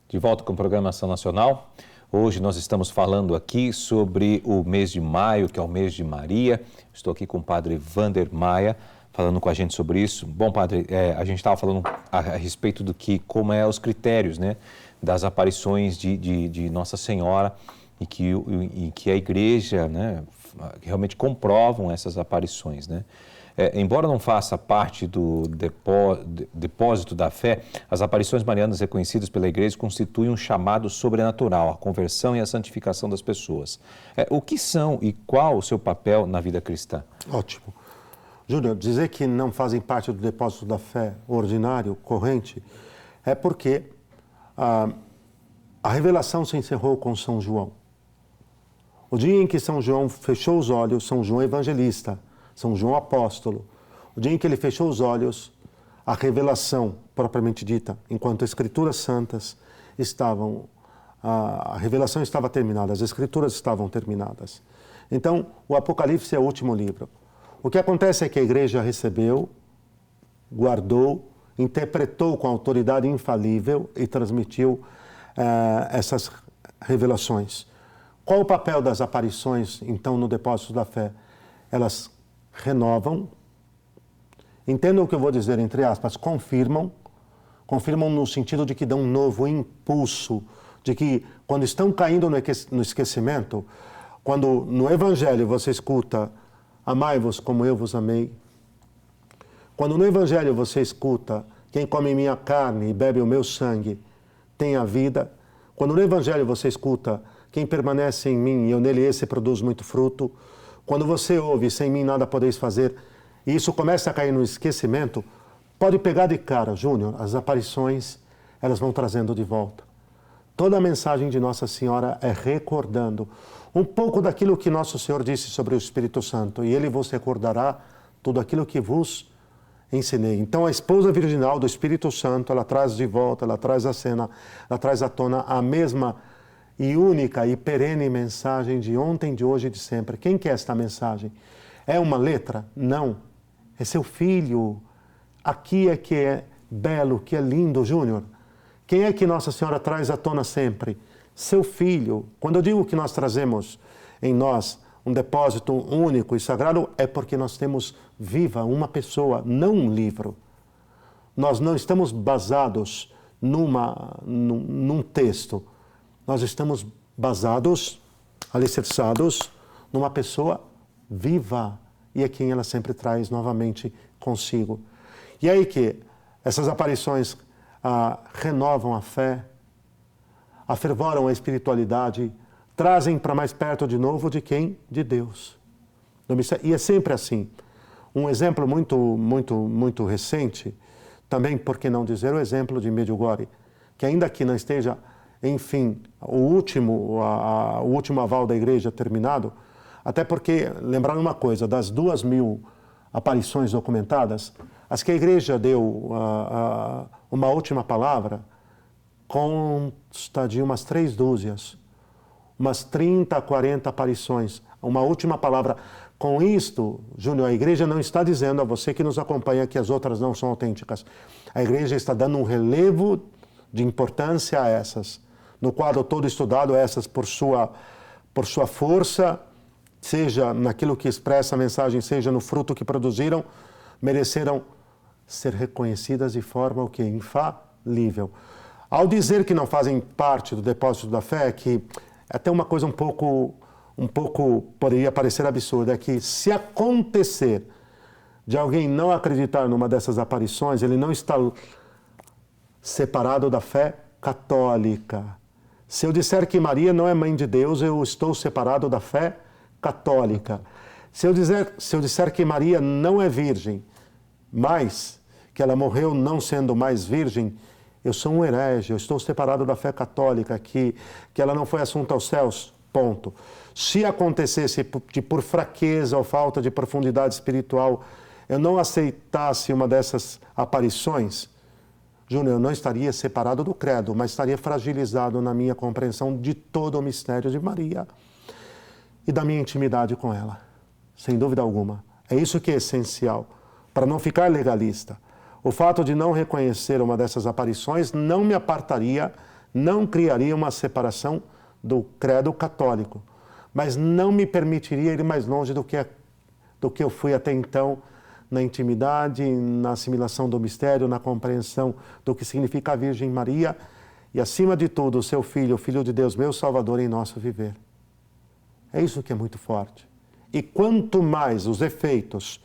De volta com a Programação Nacional. Hoje nós estamos falando aqui sobre o mês de maio, que é o mês de Maria. Estou aqui com o padre Wander Maia, falando com a gente sobre isso. Bom, padre, a gente estava falando a respeito do que, como é os critérios, né, das aparições de Nossa Senhora e que a igreja, né, realmente comprovam essas aparições, né? Embora não faça parte do depósito da fé, as aparições marianas reconhecidas pela Igreja constituem um chamado sobrenatural à conversão e à santificação das pessoas. O que são e qual o seu papel na vida cristã? Ótimo. Júnior, dizer que não fazem parte do depósito da fé ordinário, corrente, é porque a revelação se encerrou com São João. O dia em que São João fechou os olhos, São João Evangelista, São João Apóstolo, o dia em que ele fechou os olhos, a revelação propriamente dita, enquanto as Escrituras Santas estavam, a revelação estava terminada, as Escrituras estavam terminadas. Então, o Apocalipse é o último livro. O que acontece é que a igreja recebeu, guardou, interpretou com autoridade infalível e transmitiu essas revelações. Qual o papel das aparições, então, no depósito da fé? Elas renovam, entendam o que eu vou dizer, entre aspas, confirmam no sentido de que dão um novo impulso, de que quando estão caindo no esquecimento, quando no Evangelho você escuta, amai-vos como eu vos amei, quando no Evangelho você escuta, quem come minha carne e bebe o meu sangue tem a vida, quando no Evangelho você escuta, quem permanece em mim e eu nele, esse produz muito fruto, quando você ouve, sem mim nada podeis fazer, e isso começa a cair no esquecimento, pode pegar de cara, Júnior, as aparições, elas vão trazendo de volta. Toda a mensagem de Nossa Senhora é recordando um pouco daquilo que Nosso Senhor disse sobre o Espírito Santo, e Ele vos recordará tudo aquilo que vos ensinei. Então, a esposa virginal do Espírito Santo, ela traz de volta, ela traz à cena, ela traz à tona a mesma e única e perene mensagem de ontem, de hoje e de sempre. Quem que é esta mensagem? É uma letra? Não. É seu filho. Aqui é que é belo, que é lindo, Júnior. Quem é que Nossa Senhora traz à tona sempre? Seu filho. Quando eu digo que nós trazemos em nós um depósito único e sagrado, é porque nós temos viva uma pessoa, não um livro. Nós não estamos basados num texto. Nós estamos basados, alicerçados, numa pessoa viva e a quem ela sempre traz novamente consigo. E aí que essas aparições renovam a fé, afervoram a espiritualidade, trazem para mais perto de novo de quem? De Deus. E é sempre assim. Um exemplo muito recente, também, por que não dizer, o exemplo de Medjugorje, que ainda que não esteja, enfim, o último aval da igreja terminado, até porque, lembrando uma coisa, das 2.000 aparições documentadas, as que a igreja deu uma última palavra, consta de umas 3 dúzias, umas 30, 40 aparições, uma última palavra. Com isto, Júnior, a igreja não está dizendo a você que nos acompanha que as outras não são autênticas. A igreja está dando um relevo de importância a essas. No quadro todo estudado, essas por sua força, seja naquilo que expressa a mensagem, seja no fruto que produziram, mereceram ser reconhecidas de forma o que? Infalível. Ao dizer que não fazem parte do depósito da fé, que até uma coisa um pouco poderia parecer absurda, é que se acontecer de alguém não acreditar numa dessas aparições, ele não está separado da fé católica. Se eu disser que Maria não é mãe de Deus, eu estou separado da fé católica. Se eu disser que Maria não é virgem, mas que ela morreu não sendo mais virgem, eu sou um herege, eu estou separado da fé católica, que ela não foi assunta aos céus, ponto. Se acontecesse de por fraqueza ou falta de profundidade espiritual, eu não aceitasse uma dessas aparições, Júnior, eu não estaria separado do credo, mas estaria fragilizado na minha compreensão de todo o mistério de Maria e da minha intimidade com ela, sem dúvida alguma. É isso que é essencial, para não ficar legalista. O fato de não reconhecer uma dessas aparições não me apartaria não criaria uma separação do credo católico, mas não me permitiria ir mais longe do que eu fui até então, na intimidade, na assimilação do mistério, na compreensão do que significa a Virgem Maria e, acima de tudo, o seu Filho, o Filho de Deus, meu Salvador, em nosso viver. É isso que é muito forte. E quanto mais os efeitos,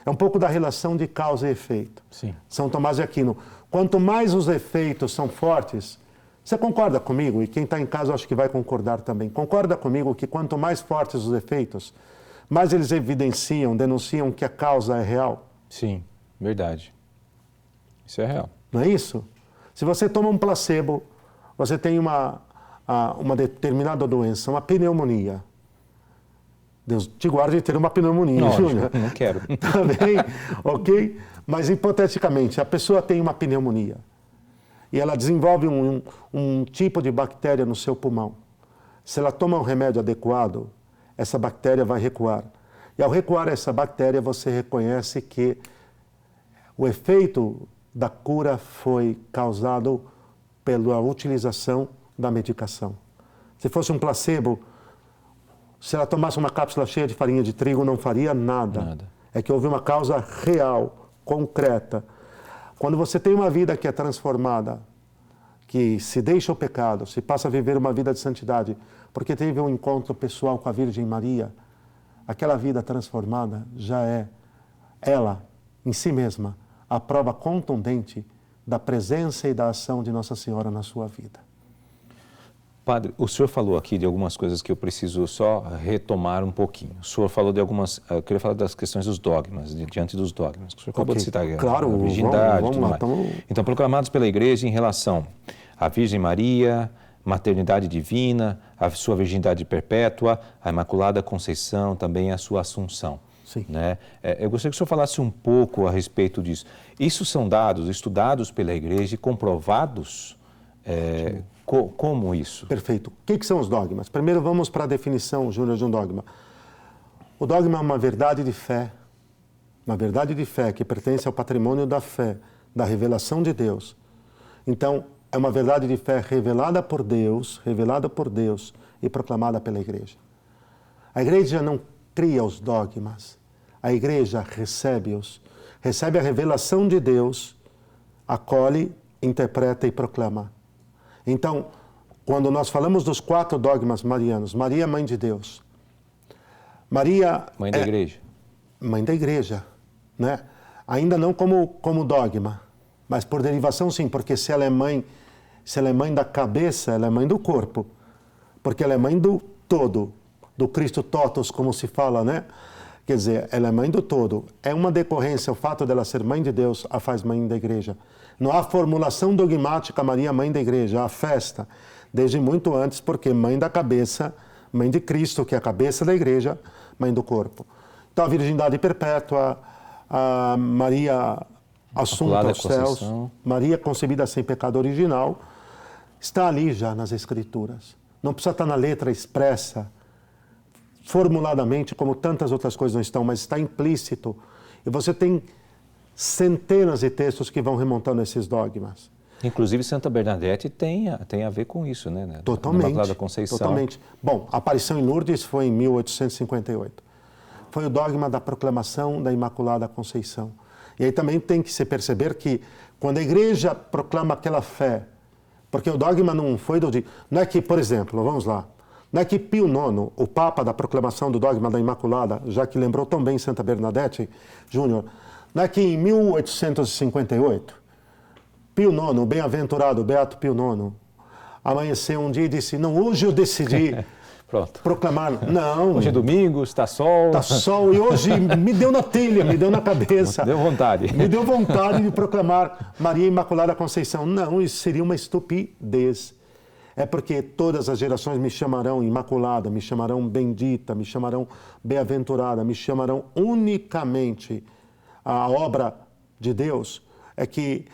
é um pouco da relação de causa e efeito. Sim. São Tomás de Aquino, quanto mais os efeitos são fortes, você concorda comigo? E quem está em casa acho que vai concordar também. Concorda comigo que quanto mais fortes os efeitos, mais eles evidenciam, denunciam que a causa é real? Sim, verdade. Isso é real. Não é isso? Se você toma um placebo, você tem uma determinada doença, uma pneumonia. Deus te guarde de ter uma pneumonia, Júnior. Não quero. Tá bem? Ok? Mas, hipoteticamente, a pessoa tem uma pneumonia e ela desenvolve um tipo de bactéria no seu pulmão. Se ela toma um remédio adequado, essa bactéria vai recuar. E ao recuar essa bactéria, você reconhece que o efeito da cura foi causado pela utilização da medicação. Se fosse um placebo, se ela tomasse uma cápsula cheia de farinha de trigo, não faria nada. É que houve uma causa real, concreta. Quando você tem uma vida que é transformada, que se deixa o pecado, se passa a viver uma vida de santidade, porque teve um encontro pessoal com a Virgem Maria, aquela vida transformada já é, ela, em si mesma, a prova contundente da presença e da ação de Nossa Senhora na sua vida. Padre, o senhor falou aqui de algumas coisas que eu preciso só retomar um pouquinho. O senhor falou de algumas, eu queria falar das questões dos dogmas, diante dos dogmas. O senhor acabou de citar claro, a virgindade, vamos tudo lá, mais. Então, proclamados pela Igreja em relação à Virgem Maria, maternidade divina, a sua virgindade perpétua, a Imaculada Conceição, também a sua Assunção. Sim. Né? Eu gostaria que o senhor falasse um pouco a respeito disso. Isso são dados estudados pela Igreja e comprovados? Como isso? Perfeito. O que são os dogmas? Primeiro vamos para a definição, Júnior, de um dogma. O dogma é uma verdade de fé que pertence ao patrimônio da fé, da revelação de Deus. Então, é uma verdade de fé revelada por Deus e proclamada pela Igreja. A Igreja não cria os dogmas, a Igreja recebe-os, recebe a revelação de Deus, acolhe, interpreta e proclama. Então, quando nós falamos dos 4 dogmas marianos, Maria, Mãe de Deus. Maria... Mãe da Igreja. Mãe da Igreja, né? Ainda não como dogma, mas por derivação sim, porque se ela é mãe da cabeça, ela é mãe do corpo. Porque ela é mãe do todo, do Cristo totus, como se fala, né? Quer dizer, ela é mãe do todo. É uma decorrência, o fato dela ser mãe de Deus a faz mãe da Igreja. Não há formulação dogmática Maria, mãe da Igreja, há festa, desde muito antes, porque mãe da cabeça, mãe de Cristo, que é a cabeça da Igreja, mãe do corpo. Então, a virgindade perpétua, a Maria assunta aos céus, Maria concebida sem pecado original, está ali já nas Escrituras. Não precisa estar na letra expressa, formuladamente, como tantas outras coisas não estão, mas está implícito. E você tem centenas de textos que vão remontando esses dogmas. Inclusive, Santa Bernadette tem a ver com isso, né? Totalmente. Imaculada Conceição. Totalmente. Bom, a aparição em Lourdes foi em 1858. Foi o dogma da proclamação da Imaculada Conceição. E aí também tem que se perceber que, quando a Igreja proclama aquela fé, porque o dogma não foi do dia... Não é que, por exemplo, vamos lá, não é que Pio IX, o Papa da proclamação do dogma da Imaculada, já que lembrou tão bem Santa Bernadette, Júnior, não é que em 1858, Pio IX, o bem-aventurado Beato Pio IX, amanheceu um dia e disse, não, hoje eu decidi proclamar... Não. Hoje é domingo, está sol. Está sol e hoje me deu na telha, me deu na cabeça. Deu vontade. Me deu vontade de proclamar Maria Imaculada Conceição. Não, isso seria uma estupidez. É porque todas as gerações me chamarão Imaculada, me chamarão bendita, me chamarão bem-aventurada, me chamarão unicamente a obra de Deus. É que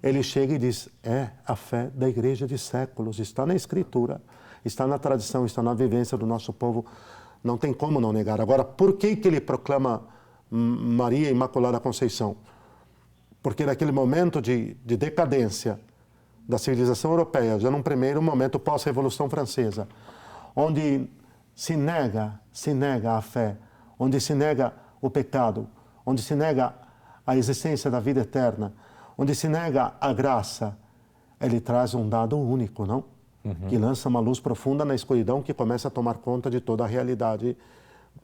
ele chega e diz, é a fé da Igreja de séculos, está na Escritura, está na tradição, está na vivência do nosso povo, não tem como não negar. Agora, por que ele proclama Maria Imaculada Conceição? Porque naquele momento de decadência, da civilização europeia, já num primeiro momento pós-Revolução Francesa, onde se nega a fé, onde se nega o pecado, onde se nega a existência da vida eterna, onde se nega a graça, ele traz um dado único, não? Que lança uma luz profunda na escuridão que começa a tomar conta de toda a realidade,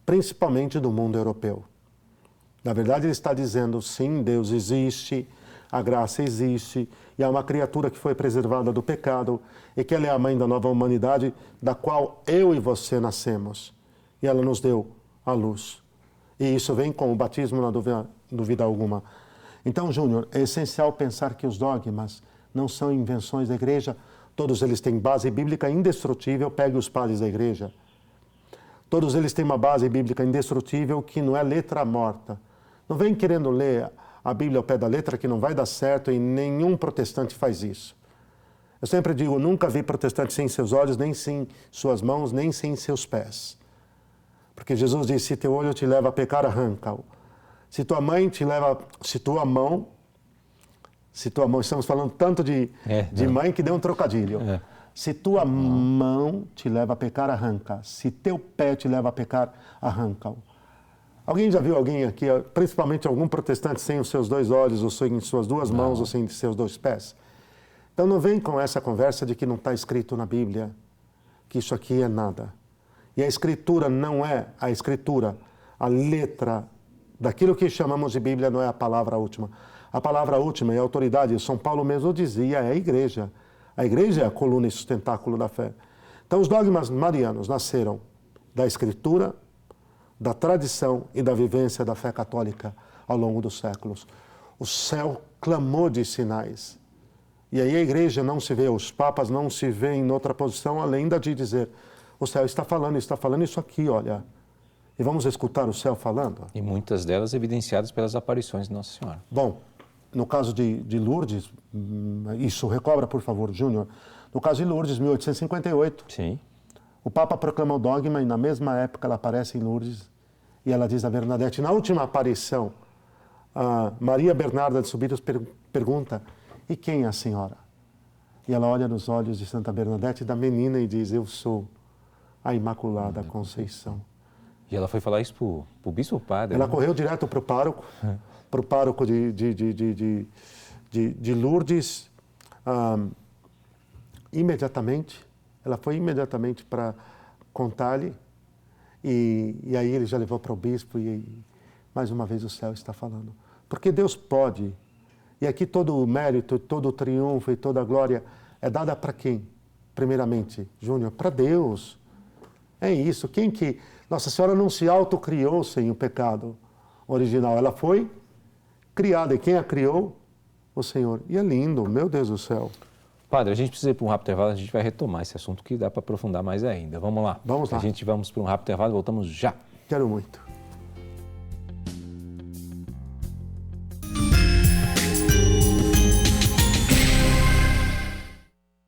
principalmente do mundo europeu. Na verdade, ele está dizendo, sim, Deus existe, a graça existe, e há uma criatura que foi preservada do pecado, e que ela é a mãe da nova humanidade, da qual eu e você nascemos. E ela nos deu a luz. E isso vem com o batismo, não há dúvida alguma. Então, Júnior, é essencial pensar que os dogmas não são invenções da igreja, todos eles têm base bíblica indestrutível, pegue os padres da igreja. Todos eles têm uma base bíblica indestrutível que não é letra morta. Não vem querendo ler a Bíblia ao pé da letra, que não vai dar certo, e nenhum protestante faz isso. Eu sempre digo, nunca vi protestante sem seus olhos, nem sem suas mãos, nem sem seus pés. Porque Jesus disse, se teu olho te leva a pecar, arranca-o. Se tua mãe te leva, se tua mão, estamos falando tanto de mãe que deu um trocadilho. Se tua mão te leva a pecar, arranca. Se teu pé te leva a pecar, arranca-o. Alguém já viu alguém aqui, principalmente algum protestante, sem os seus dois olhos, ou sem suas duas mãos, ou sem seus dois pés? Então não vem com essa conversa de que não está escrito na Bíblia, que isso aqui é nada. E a Escritura não é a Escritura, a letra daquilo que chamamos de Bíblia não é a palavra última. A palavra última é a autoridade. São Paulo mesmo dizia, é a igreja. A igreja é a coluna e sustentáculo da fé. Então os dogmas marianos nasceram da Escritura, da tradição e da vivência da fé católica ao longo dos séculos. O céu clamou de sinais. E aí a igreja não se vê, os papas não se veem em outra posição além da de dizer, o céu está falando isso aqui, olha. E vamos escutar o céu falando? E muitas delas evidenciadas pelas aparições de Nossa Senhora. Bom, no caso de Lourdes, isso, recobra, por favor, Júnior. No caso de Lourdes, 1858, Sim. o Papa proclama o dogma e na mesma época ela aparece em Lourdes e ela diz a Bernadette, na última aparição, a Maria Bernarda de Subidos pergunta, e quem é a senhora? E ela olha nos olhos de Santa Bernadette da menina e diz, eu sou a Imaculada Conceição. E ela foi falar isso para o bispo padre? Ela correu direto para o pároco de Lourdes, imediatamente. Ela foi imediatamente para contar-lhe, e aí ele já levou para o bispo, e mais uma vez o céu está falando. Porque Deus pode, e aqui todo o mérito, todo o triunfo e toda a glória é dada para quem? Primeiramente, Júnior, para Deus. É isso. Nossa Senhora não se autocriou sem o pecado original. Ela foi criada. E quem a criou? O Senhor. E é lindo, meu Deus do céu. Padre, a gente precisa ir para um rápido intervalo, a gente vai retomar esse assunto que dá para aprofundar mais ainda. Vamos lá. Vamos lá. Vamos para um rápido intervalo e voltamos já. Quero muito.